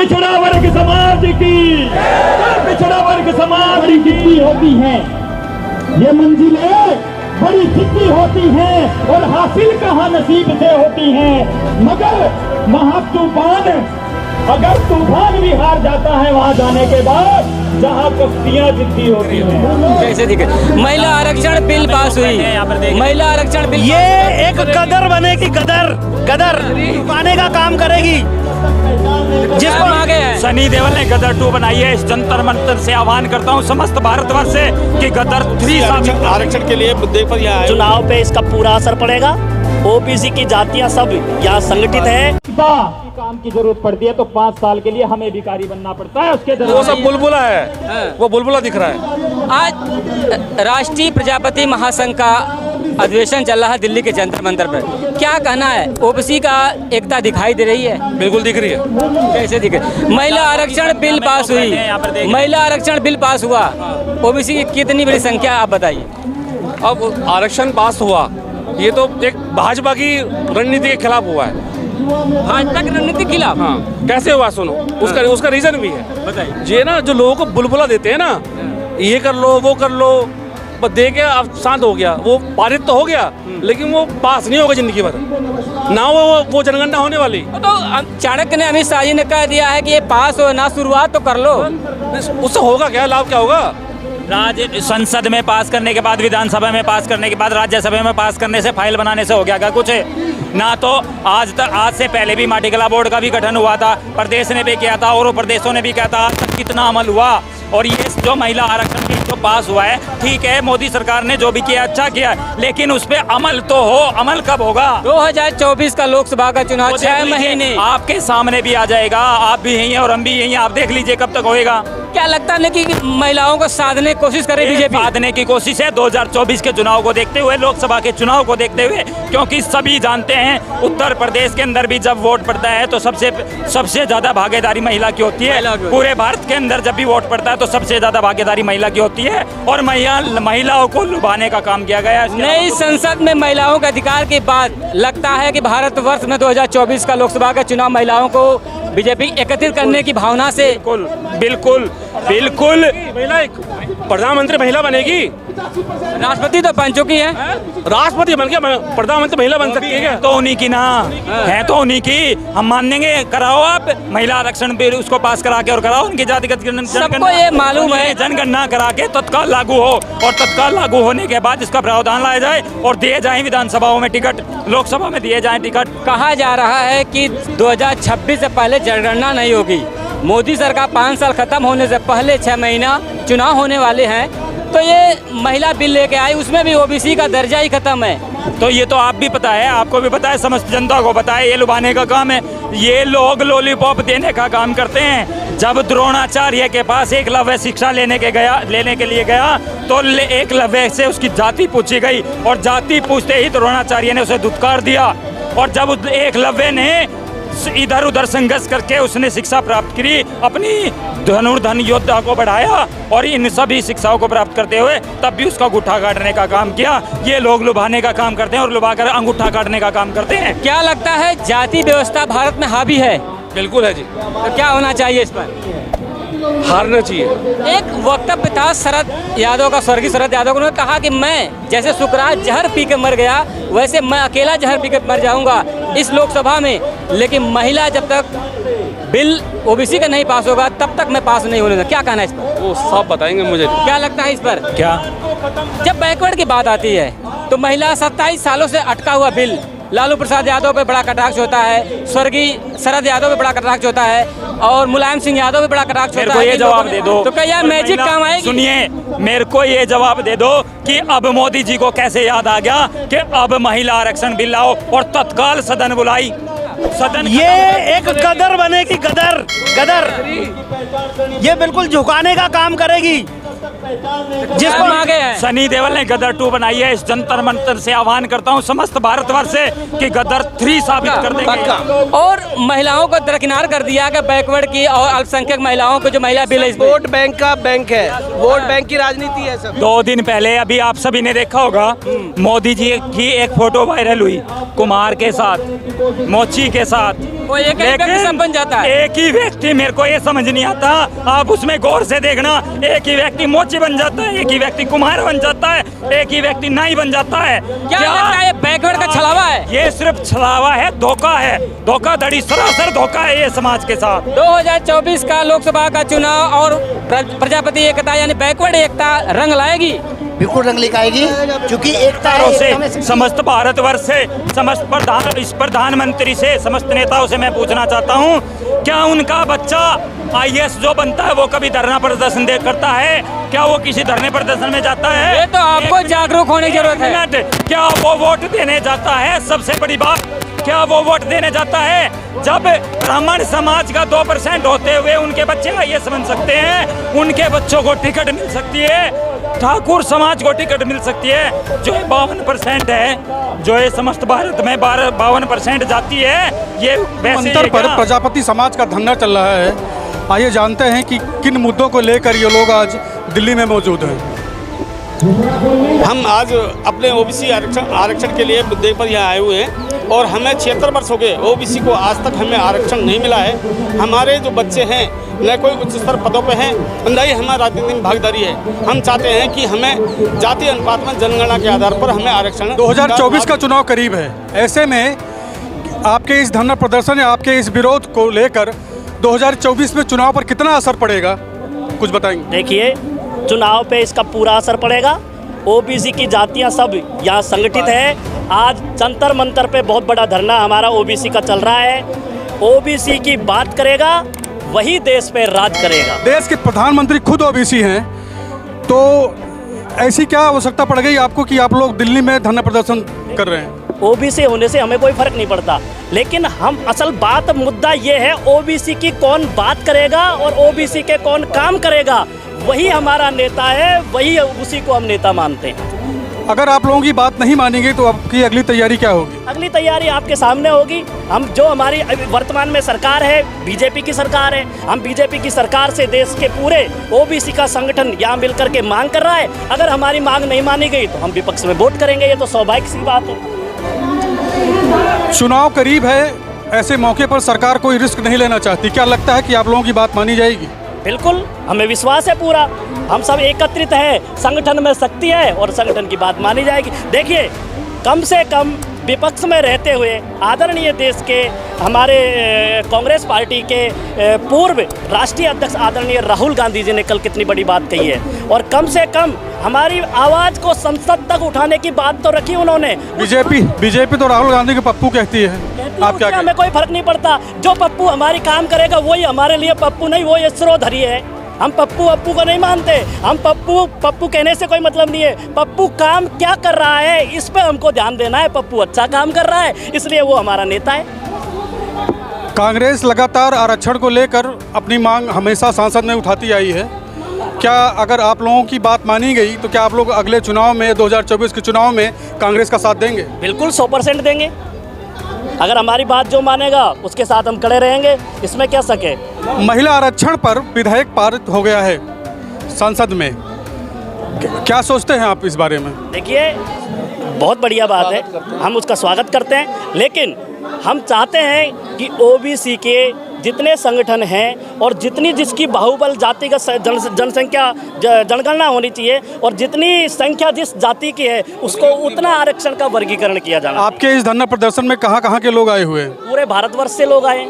पिछड़ा वर्ग समाज की पिछड़ा वर्ग समाज की होती है ये मंजिलें बड़ी जिद्दी होती हैं और हासिल कहाँ नसीब से होती हैं, मगर महातूफान अगर तूफान भी हार जाता है वहां जाने के बाद जहां कश्तियां जिद्दी होती हैं। कैसे दिखे महिला आरक्षण बिल पास हुई, महिला आरक्षण बिल ये एक गदर बनेगी, गदर गदर पाने का काम करेगी जिसको आगे है। सनी देओल ने गदर 2 बनाई है। इस जंतर मंतर से आह्वान करता हूं समस्त भारतवर्ष से कि गदर 3 आरक्षण के लिए मुद्दे पर यहाँ चुनाव पे इसका पूरा असर पड़ेगा। ओबीसी की जातियां सब यहाँ संगठित है। काम की जरूरत पड़ती है तो 5 साल के लिए हमें भिखारी बनना पड़ता है। उसके वो सब बुलबुला है, वो बुलबुला दिख रहा है। आज राष्ट्रीय प्रजापति महासंघ का अधिवेशन चल रहा है दिल्ली के जंतर मंतर पर, क्या कहना है? ओबीसी का एकता दिखाई दे रही है? बिल्कुल दिख रही है। कैसे दिखे महिला आरक्षण बिल पास हुई, महिला आरक्षण बिल पास हुआ, ओबीसी की कितनी बड़ी संख्या आप बताइए। अब आरक्षण पास हुआ, ये तो एक भाजपा की रणनीति के खिलाफ हुआ है। भाजपा की रणनीति के खिलाफ? हाँ, कैसे हुआ सुनो, उसका रीजन भी है। बताइए। ये ना जो लोगों को बुलबुला देते हैं ना, ये कर लो वो कर लो, बस दे के अब शांत हो गया, वो पारित तो हो गया लेकिन वो पास नहीं होगा जिंदगी भर ना, वो जनगणना होने वाली। तो चाणक्य ने, अमित शाह जी ने कह दिया है कि ये पास हो ना, शुरुआत तो कर लो। उससे होगा क्या, लाभ क्या होगा? राज्य संसद में पास करने के बाद, विधानसभा में पास करने के बाद, राज्यसभा में पास करने से, फाइल बनाने से हो गया क्या कुछ? ना तो आज से पहले भी माटी कला बोर्ड का भी गठन हुआ था, प्रदेश ने भी किया था और प्रदेशों ने भी किया था। आज तक कितना अमल हुआ? और ये जो महिला आरक्षण बिल जो पास हुआ है, ठीक है, मोदी सरकार ने जो भी किया अच्छा किया, लेकिन उस पर अमल तो हो। अमल कब होगा? 2024 का लोकसभा का चुनाव 6 महीने आपके सामने भी आ जाएगा। आप भी यही हैं और हम भी यही हैं, आप देख लीजिए कब तक होएगा। क्या लगता है कि महिलाओं को साधने की कोशिश करे बीजेपी? साधने की कोशिश है 2024 के चुनाव को देखते हुए, लोकसभा के चुनाव को देखते हुए, क्योंकि सभी जानते हैं उत्तर प्रदेश के अंदर भी जब वोट पड़ता है तो सबसे ज्यादा भागीदारी महिला की होती है। पूरे भारत के अंदर जब भी वोट पड़ता है तो सबसे ज्यादा भागीदारी महिला की होती है और महिलाओं को लुभाने का काम किया गया है। नई संसद में महिलाओं के अधिकार के बाद लगता है कि भारतवर्ष में 2024 का लोकसभा का चुनाव महिलाओं को बीजेपी एकत्रित करने की भावना से बिल्कुल महिला प्रधानमंत्री महिला बनेगी। राष्ट्रपति तो बन चुकी है, राष्ट्रपति बन गया, प्रधानमंत्री महिला बन सकती है क्या? तो उन्हीं की ना है, तो उन्हीं की हम मान देंगे। कराओ आप महिला आरक्षण बिल, उसको पास करा के और कराओ उनकी जातिगत सबको ये मालूम है, जनगणना करा के तत्काल लागू हो और तत्काल लागू होने के बाद इसका प्रावधान लाया जाए और दिए जाए विधानसभाओं में टिकट, लोकसभा में दिए जाए टिकट। कहा जा रहा है कि 2026 से पहले जनगणना नहीं होगी। मोदी सरकार 5 साल खत्म होने से पहले 6 महीना चुनाव होने वाले हैं, तो ये महिला बिल लेके आई, उसमें भी ओबीसी का दर्जा ही खत्म है। तो ये तो आप भी पता है, आपको भी पता है, समस्त जनता को पता है, ये लुभाने का काम है। ये लोग लॉलीपॉप देने का काम करते हैं। जब द्रोणाचार्य के पास एकलव्य शिक्षा लेने के लिए गया तो एकलव्य से उसकी जाति पूछी गई और जाति पूछते ही द्रोणाचार्य ने उसे धुतकार दिया। और जब एकलव्य ने इधर उधर संघर्ष करके उसने शिक्षा प्राप्त की, अपनी धनुर्धन योद्धा को बढ़ाया और इन सभी शिक्षाओं को प्राप्त करते हुए तब भी उसका अंगूठा काटने का काम किया। ये लोग लुभाने का काम करते हैं और लुभाकर अंगूठा काटने का काम करते हैं। क्या लगता है जाति व्यवस्था भारत में हावी है? बिल्कुल है जी। तो क्या होना चाहिए इस पर? हारना चाहिए। एक वक्तव्य था शरद यादव का, स्वर्गीय शरद यादव, उन्होंने कहा कि मैं जैसे सुकरात जहर पी के मर गया वैसे मैं अकेला जहर पी के मर जाऊंगा इस लोकसभा में, लेकिन महिला जब तक बिल ओबीसी का नहीं पास होगा तब तक मैं पास नहीं होने दूंगा। क्या कहना है इस पर? वो सब बताएंगे मुझे। क्या लगता है इस पर? क्या जब बैकवर्ड की बात आती है तो महिला 27 सालों से अटका हुआ बिल, लालू प्रसाद यादव पे बड़ा कटाक्ष होता है, स्वर्गीय शरद यादव पे बड़ा कटाक्ष होता है और मुलायम सिंह यादव पे बड़ा कटाक्ष होता है। मेरे को ये जवाब दे दो, तो क्या मैजिक काम आएगी? सुनिए, मेरे को ये जवाब दे दो कि अब मोदी जी को कैसे याद आ गया कि अब महिला आरक्षण बिल लाओ और तत्काल सदन बुलाई। सदन ये एक गदर बनेगी, गदर गदर, ये बिल्कुल झुकाने का काम करेगी जिसको आगे है। सनी देओल ने गदर 2 बनाई है। इस जंतर मंतर से आह्वान करता हूँ समस्त भारतवर्ष से कि गदर 3 साबित कर देंगे। और महिलाओं को दरकिनार कर दिया कि बैकवर्ड की और अल्पसंख्यक महिलाओं को जो महिला बिल है, वोट बैंक का बैंक है, वोट बैंक की राजनीति है सब। 2 दिन पहले अभी आप सभी ने देखा होगा मोदी जी की एक फोटो वायरल हुई कुमार के साथ, मोची के साथ वो एक ही व्यक्ति सब बन जाता है। एक ही व्यक्ति, मेरे को ये समझ नहीं आता, आप उसमें गौर से देखना, एक ही व्यक्ति मोची बन जाता है, एक ही व्यक्ति कुम्हार बन जाता है, एक ही व्यक्ति नाई बन जाता है। क्या लगता है ये बैकवर्ड का छलावा है? ये सिर्फ छलावा है, धोखा है, धोखाधड़ी, सरासर धोखा है ये समाज के साथ। 2024 का लोकसभा का चुनाव और प्रजापति एकता यानी बैकवर्ड एकता रंग लाएगी। बिल्कुल रंग लेकर क्योंकि एकता है, एकता में से समस्त भारतवर्ष से, समस्त प्रधानमंत्री से, समस्त नेताओं से मैं पूछना चाहता हूँ, क्या उनका बच्चा IAS जो बनता है वो कभी धरना प्रदर्शन करता है? क्या वो किसी धरने प्रदर्शन में जाता है? ये तो आपको जागरूक होने की जरूरत है। क्या वो वोट देने जाता है? सबसे बड़ी बात, क्या वो वोट देने जाता है? जब ब्राह्मण समाज का 2% होते हुए उनके बच्चे IAS बन सकते हैं, उनके बच्चों को टिकट मिल सकती है, ठाकुर समाज को टिकट मिल सकती है, जो 52% है, जो ये समस्त भारत में 52% जाती है, ये वैसे अंतर पर प्रजापति समाज का धरना चल रहा है। आइए जानते हैं कि किन मुद्दों को लेकर ये लोग आज दिल्ली में मौजूद हैं। हम आज अपने ओबीसी आरक्षण के लिए मुद्दे पर यहाँ आए हुए हैं और हमें 76 वर्ष हो गए, ओबीसी को आज तक हमें आरक्षण नहीं मिला है। हमारे जो बच्चे हैं न कोई उच्च स्तर पदों पे हैं, न ही हमारी राजनीति में भागीदारी है। हम चाहते हैं कि हमें जाति अनुपात में जनगणना के आधार पर हमें आरक्षण। 2024 का चुनाव करीब है, ऐसे में आपके इस धरना प्रदर्शन या आपके इस विरोध को लेकर 2024 में चुनाव पर कितना असर पड़ेगा, कुछ बताएंगे? देखिए, चुनाव पे इसका पूरा असर पड़ेगा। ओबीसी की जातियां सब यहाँ संगठित है। आज जंतर मंतर पे बहुत बड़ा धरना हमारा ओबीसी का चल रहा है। ओबीसी की बात करेगा वही देश पे राज करेगा। देश के प्रधानमंत्री खुद ओबीसी हैं, तो ऐसी क्या आवश्यकता पड़ गई आपको कि आप लोग दिल्ली में धरना प्रदर्शन कर रहे हैं? ओबीसी होने से हमें कोई फर्क नहीं पड़ता, लेकिन हम असल बात मुद्दा ये है, ओबीसी की कौन बात करेगा और ओबीसी के कौन काम करेगा, वही हमारा नेता है, वही उसी को हम नेता मानते हैं। अगर आप लोगों की बात नहीं मानेंगे तो आपकी अगली तैयारी क्या होगी? अगली तैयारी आपके सामने होगी। हम जो हमारी वर्तमान में सरकार है, बीजेपी की सरकार है, हम बीजेपी की सरकार से देश के पूरे ओबीसी का संगठन यहाँ मिलकर के मांग कर रहा है। अगर हमारी मांग नहीं मानी गई तो हम विपक्ष में वोट करेंगे, ये तो स्वाभाविक सी बात है। चुनाव करीब है, ऐसे मौके पर सरकार कोई रिस्क नहीं लेना चाहती, क्या लगता है कि आप लोगों की बात मानी जाएगी? बिल्कुल, हमें विश्वास है पूरा। हम सब एकत्रित हैं, संगठन में शक्ति है और संगठन की बात मानी जाएगी। देखिए, कम से कम विपक्ष में रहते हुए आदरणीय देश के हमारे कांग्रेस पार्टी के पूर्व राष्ट्रीय अध्यक्ष आदरणीय राहुल गांधी जी ने कल कितनी बड़ी बात कही है, और कम से कम हमारी आवाज़ को संसद तक उठाने की बात तो रखी उन्होंने। बीजेपी तो राहुल गांधी को पप्पू कहती है, आप क्या? हमें कोई फर्क नहीं पड़ता, जो पप्पू हमारी काम करेगा वही हमारे लिए पप्पू, नहीं वो यशोधरी है। हम पप्पू को नहीं मानते, हम पप्पू कहने से कोई मतलब नहीं है। पप्पू काम क्या कर रहा है इस पे हमको ध्यान देना है। पप्पू अच्छा काम कर रहा है, इसलिए वो हमारा नेता है। कांग्रेस लगातार आरक्षण को लेकर अपनी मांग हमेशा संसद में उठाती आई है। क्या अगर आप लोगों की बात मानी गई तो क्या आप लोग अगले चुनाव में 2024 के चुनाव में कांग्रेस का साथ देंगे? बिल्कुल 100% देंगे। अगर हमारी बात जो मानेगा उसके साथ हम खड़े रहेंगे, इसमें क्या शक है। महिला आरक्षण पर विधेयक पारित हो गया है संसद में, क्या सोचते हैं आप इस बारे में? देखिए, बहुत बढ़िया बात है, हम उसका स्वागत करते हैं, लेकिन हम चाहते हैं कि ओबीसी के जितने संगठन हैं और जितनी जिसकी बाहुबल जातिगत जनसंख्या जनगणना होनी चाहिए और जितनी संख्या जिस जाति की है उसको उतना आरक्षण का वर्गीकरण किया जाना। आपके इस धरना प्रदर्शन में कहाँ के लोग आए हुए हैं? पूरे भारतवर्ष से लोग आए हैं।